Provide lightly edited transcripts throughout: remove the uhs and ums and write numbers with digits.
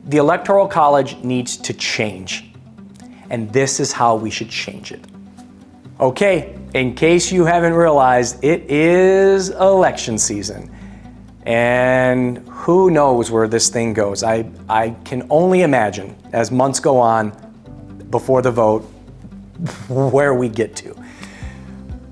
The Electoral College needs to change, and this is how we should change it. Okay, in case you haven't realized, it is election season, and who knows where this thing goes. I can only imagine, as months go on before the vote, where we get to.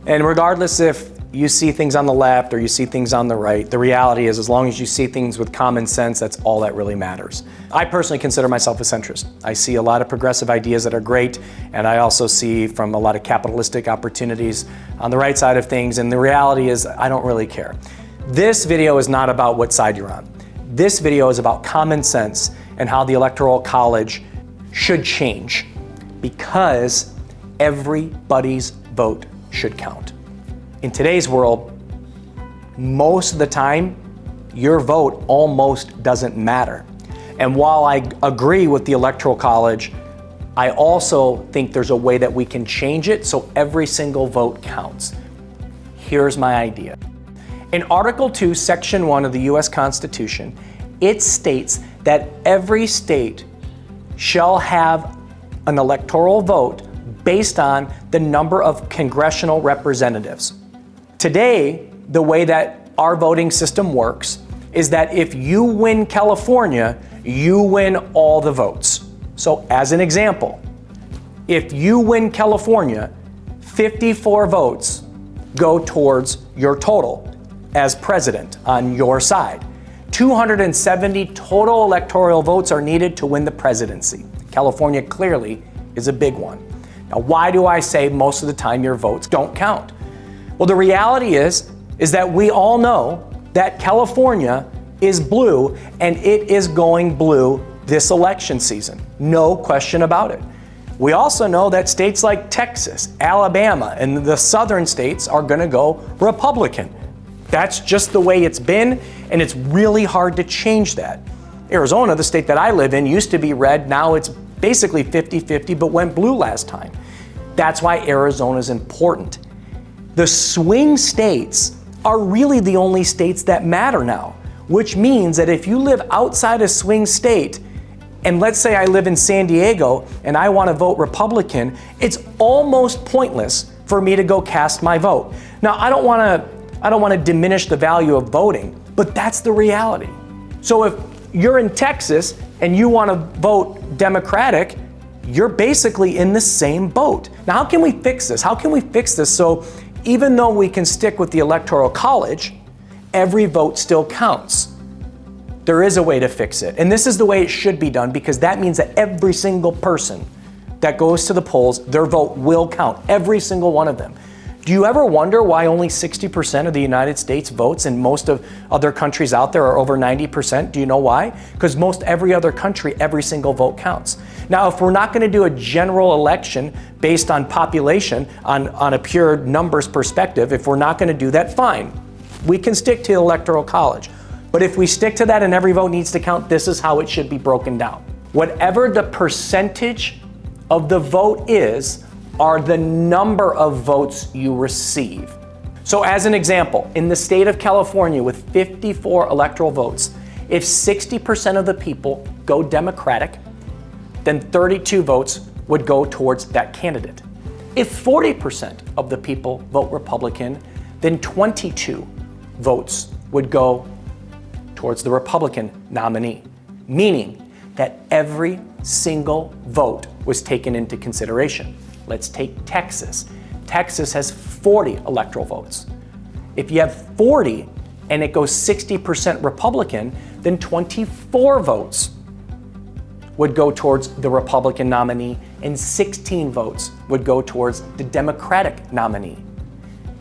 And regardless if you see things on the left or you see things on the right, the reality is, as long as you see things with common sense, that's all that really matters. I personally consider myself a centrist. I see a lot of progressive ideas that are great, and I also see from a lot of capitalistic opportunities on the right side of things, and the reality is I don't really care. This video is not about what side you're on. This video is about common sense and how the Electoral College should change, because everybody's vote should count. In today's world, most of the time, your vote almost doesn't matter. And while I agree with the Electoral College, I also think there's a way that we can change it so every single vote counts. Here's my idea. In Article 2, Section 1 of the U.S. Constitution, it states that every state shall have an electoral vote based on the number of congressional representatives. Today, the way that our voting system works is that if you win California, you win all the votes. So as an example, if you win California, 54 votes go towards your total as president on your side. 270 total electoral votes are needed to win the presidency. California clearly is a big one. Now, why do I say most of the time your votes don't count? Well, the reality is that we all know that California is blue, and it is going blue this election season. No question about it. We also know that states like Texas, Alabama, and the southern states are going to go Republican. That's just the way it's been, and it's really hard to change that. Arizona, the state that I live in, used to be red. Now it's basically 50-50, but went blue last time. That's why Arizona is important. The swing states are really the only states that matter now, which means that if you live outside a swing state, and let's say I live in San Diego and I want to vote Republican, it's almost pointless for me to go cast my vote. Now, I don't want to diminish the value of voting, but that's the reality. So if you're in Texas and you want to vote Democratic, you're basically in the same boat. Now, how can we fix this? How can we fix this so even though we can stick with the Electoral College, every vote still counts? There is a way to fix it. And this is the way it should be done, because that means that every single person that goes to the polls, their vote will count, every single one of them. Do you ever wonder why only 60% of the United States votes and most of other countries out there are over 90%? Do you know why? Because most every other country, every single vote counts. Now, if we're not going to do a general election based on population, on a pure numbers perspective, if we're not going to do that, fine. We can stick to the Electoral College. But if we stick to that and every vote needs to count, this is how it should be broken down. Whatever the percentage of the vote is, are the number of votes you receive. So as an example, in the state of California with 54 electoral votes, if 60% of the people go Democratic, then 32 votes would go towards that candidate. If 40% of the people vote Republican, then 22 votes would go towards the Republican nominee, meaning that every single vote was taken into consideration. Let's take Texas. Texas has 40 electoral votes. If you have 40 and it goes 60% Republican, then 24 votes would go towards the Republican nominee and 16 votes would go towards the Democratic nominee.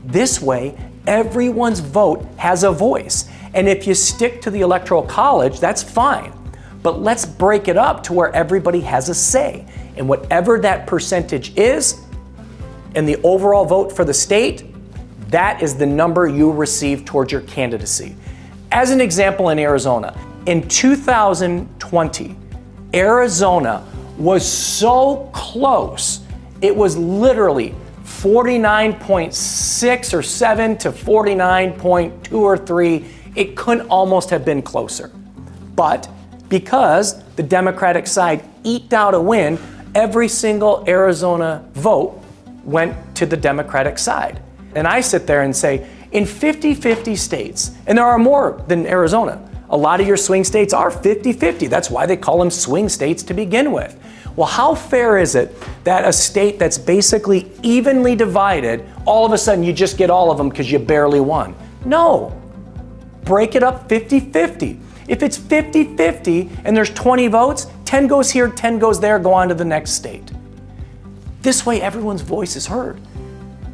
This way, everyone's vote has a voice. And if you stick to the Electoral College, that's fine. But let's break it up to where everybody has a say. And whatever that percentage is, and the overall vote for the state, that is the number you receive towards your candidacy. As an example, in Arizona, in 2020, Arizona was so close. It was literally 49.6 or 7 to 49.2 or 3. It couldn't almost have been closer. But because the Democratic side eked out a win. Every single Arizona vote went to the Democratic side. And I sit there and say, in 50-50 states, and there are more than Arizona, a lot of your swing states are 50-50. That's why they call them swing states to begin with. Well, how fair is it that a state that's basically evenly divided, all of a sudden you just get all of them because you barely won? No. Break it up 50-50. If it's 50-50 and there's 20 votes, 10 goes here, 10 goes there, go on to the next state. This way everyone's voice is heard.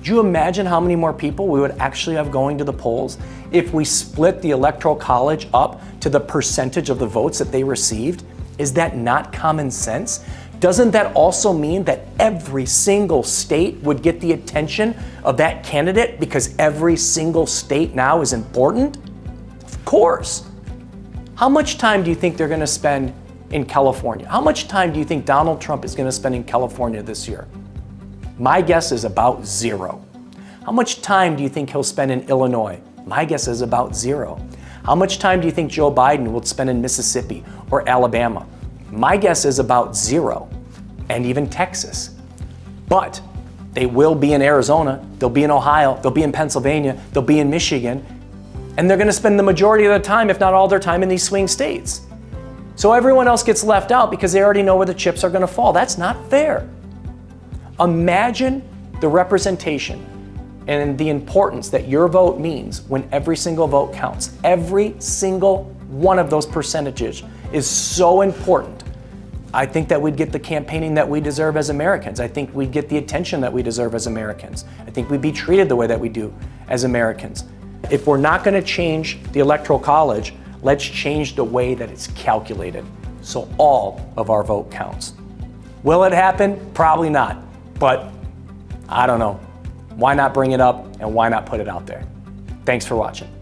Do you imagine how many more people we would actually have going to the polls if we split the Electoral College up to the percentage of the votes that they received? Is that not common sense? Doesn't that also mean that every single state would get the attention of that candidate because every single state now is important? Of course. How much time do you think they're going to spend in California? How much time do you think Donald Trump is going to spend in California this year? My guess is about 0. How much time do you think he'll spend in Illinois? My guess is about 0. How much time do you think Joe Biden will spend in Mississippi or Alabama? My guess is about 0, and even Texas. But they will be in Arizona, they'll be in Ohio, they'll be in Pennsylvania, they'll be in Michigan, and they're going to spend the majority of their time, if not all their time, in these swing states. So everyone else gets left out because they already know where the chips are going to fall. That's not fair. Imagine the representation and the importance that your vote means when every single vote counts. Every single one of those percentages is so important. I think that we'd get the campaigning that we deserve as Americans. I think we'd get the attention that we deserve as Americans. I think we'd be treated the way that we do as Americans. If we're not going to change the Electoral College, let's change the way that it's calculated so all of our vote counts. Will it happen? Probably not. But I don't know. Why not bring it up and why not put it out there? Thanks for watching.